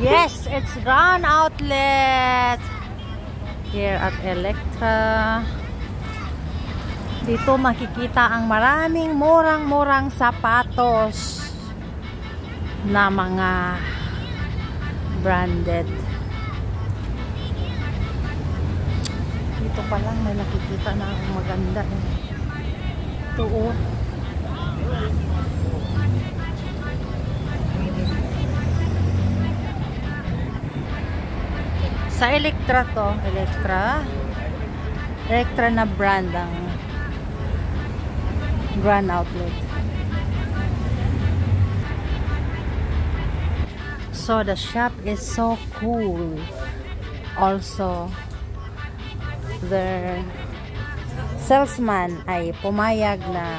Yes, it's Grand Outlet here at Electra. Dito makikita ang maraming murang-murang sapatos na mga branded. Dito pa lang may nakikita na maganda eh. Ito oh. Sa Electra to, Electra na brand ang Grand Outlet. So the shop is so cool. Also, their salesman ay pumayag na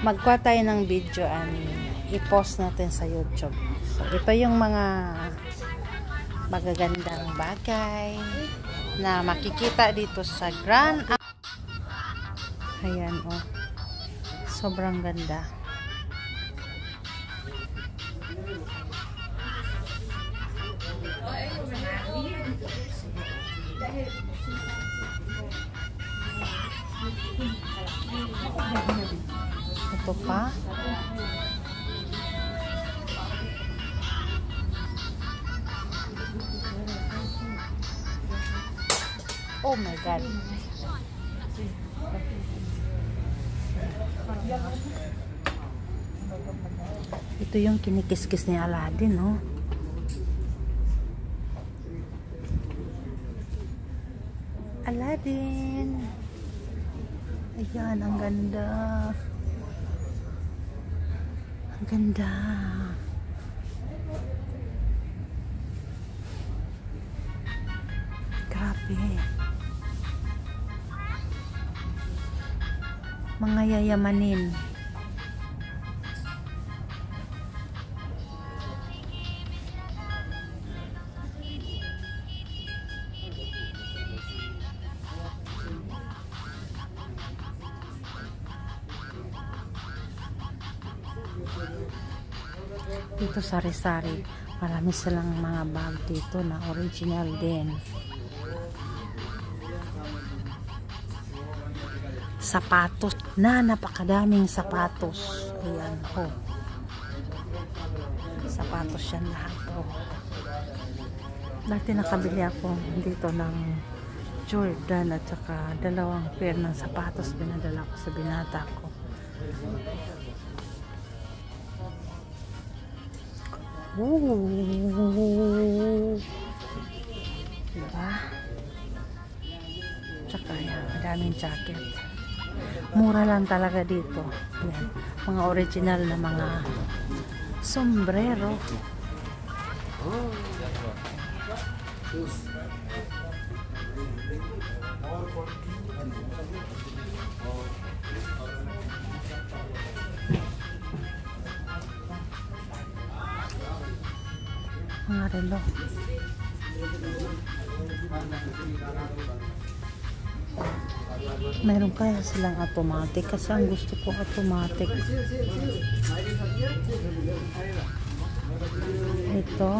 magkuha tayo ng video and i-post natin sa YouTube. So ito yung mga magagandang bagay na makikita dito sa Grand Outlet. Ayan oh. Sobrang ganda. Ito pa. Oh my God. Ito yung kinikis-kis ni Aladdin, no? Aladdin. Ayan, ang ganda. Ang ganda. Grabe. Mga yayamanin. Dito sari-sari, marami silang mga bag dito na original din. Sapatos na napakadaming sapatos. Ayan oh. Sapatos yan lahat oh. Dati nakabili ako dito ng Jordan at saka 2 pair ng sapatos binadala ko sa binata ko. Ooh. Diba? Tsaka yan, madaming jacket. Mura lang talaga dito. Yan. Mga original na mga sombrero. Mga relo. Meron kaya silang automatic kasi ang gusto ko automatic. Ito.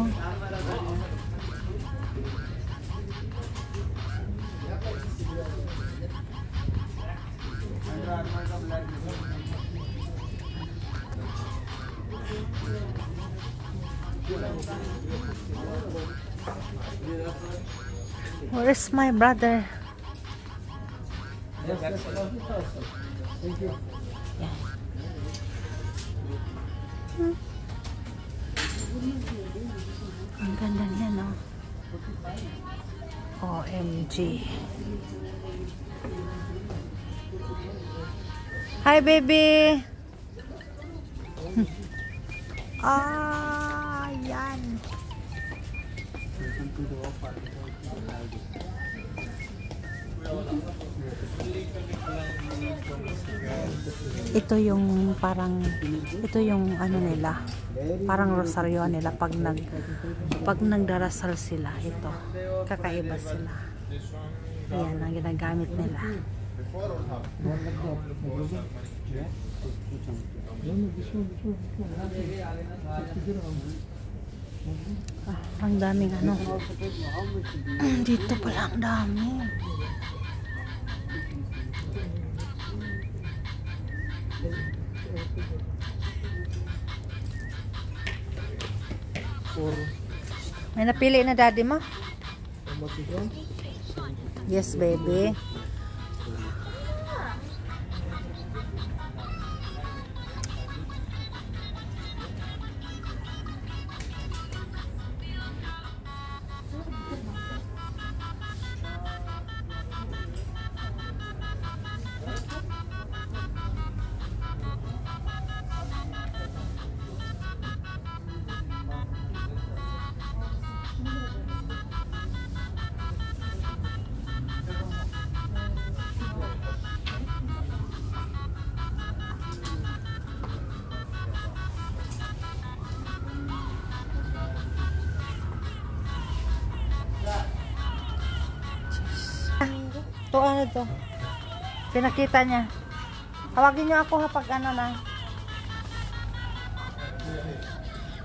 Where is my brother? Thank you. Yeah. Ang ganda niya, no? OMG. Hi, baby! Ah, yan. Ito yung parang ito yung ano nila, parang rosaryo nila pag nagdarasal sila. Ito kakaiba sila. Yan ang ginagamit nila. Ah. Ang daming ano. Dito pala ang dami. May napili na daddy mo? Yes, baby. To ano to? Pinakita niya. Tawagin niyo ako ha pag ano na.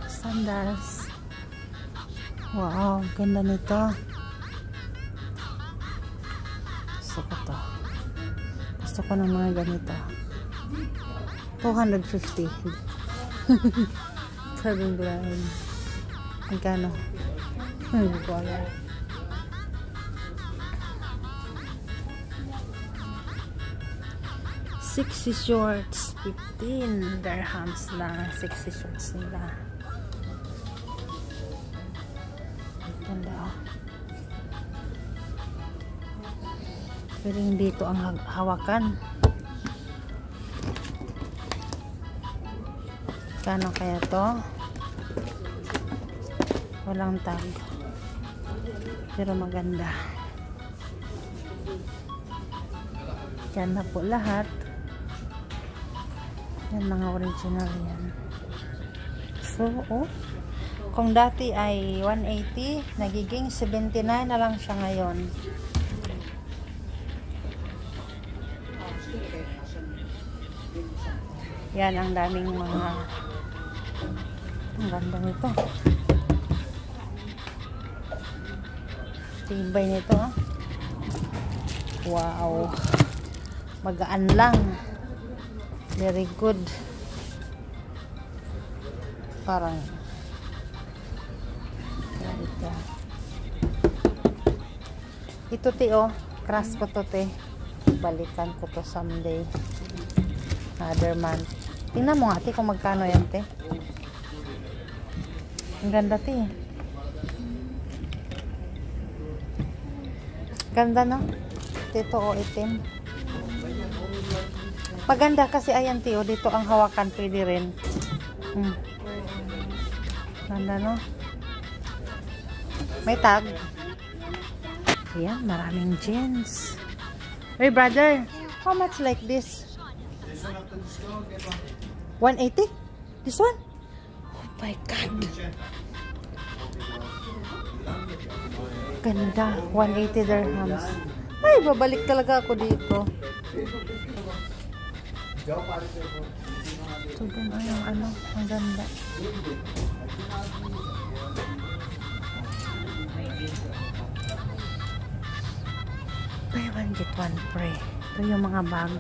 Sandals. Wow, ganda nito. Gusto ko to. Gusto ko ng mga ganito. 250. Sabi ko lang. Magkano? Hindi ko alam. 60 shorts, 15 dirhams lang 60 shorts nila. Ganda oh. Pero hindi ito ang hawakan. Kano kaya to? Walang tag. Pero maganda. Yan na po lahat. Yan, mga original yan. So, oh, kung dati ay 180, nagiging 79 na lang siya ngayon. Yan, ang daming mga ang ganda nito. Tibay nito, ah. Wow. Magaan lang. Very good. Parang ito ti oh, crush ko to te. Balikan ko to someday. Other month. Tingnan mo nga te kung magkano yan te. Ang ganda te. Ganda no? Ito o itim. Maganda kasi ayan tiyo, dito ang hawakan pwede rin. Ganda no? May tag. Ayan, maraming jeans. Hey brother, how much like this? 180? This one? Oh my god. Ganda, 180 dirhams. Ay, babalik talaga ako dito. Ito din yung ano, ang ganda. Buy one get one free. Ito yung mga bag.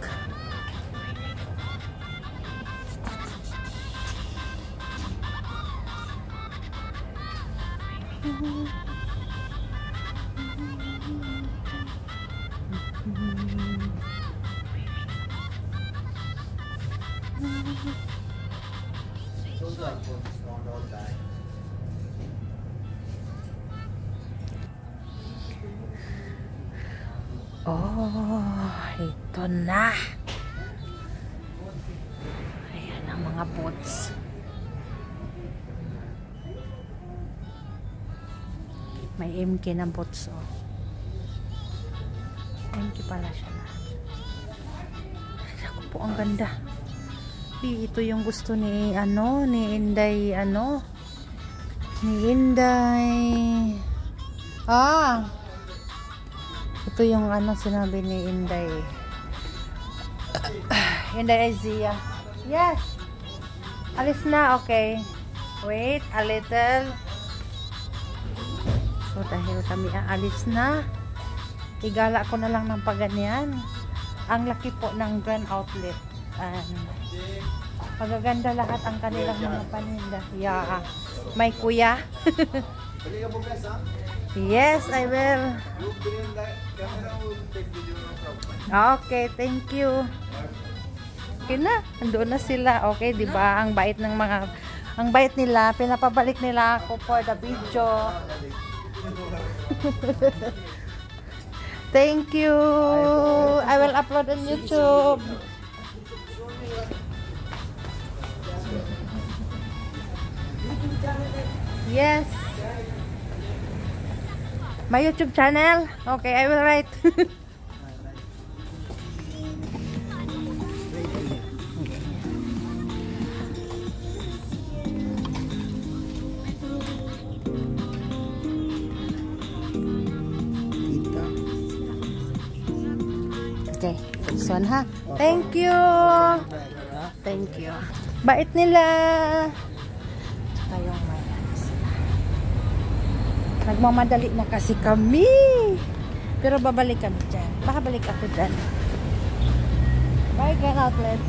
Oh, ito na. Ayan ang mga boots. May MK na boots, oh. MK pala siya na. Ako po, ang ganda. Ito yung gusto ni, ano, ni Inday, ano. Ni Inday. Ah! Ito yung ano sinabi ni Inday. Inday Azia. Yes. Alis na, okay. Wait a little. So dahil kami aalis na, igala ko na lang ng paganyan. Ang laki po ng Grand Outlet. Magaganda lahat ang kanilang mga paninda. Yeah. May kuya. Yes, I will. Okay, thank you. Okay na, andoon na sila. Okay, 'di ba? Ang bait nila, pinapabalik nila ako for the video. Thank you. I will upload on YouTube. Yes. My YouTube channel. Okay, I will write. Okay, this one ha. Thank you. Thank you. Bait nila. Tsaka yung may sila. Nagmamadali na kasi kami. Pero babalik kami dyan. Baka balik ako dyan. Bye, Grand Outlet.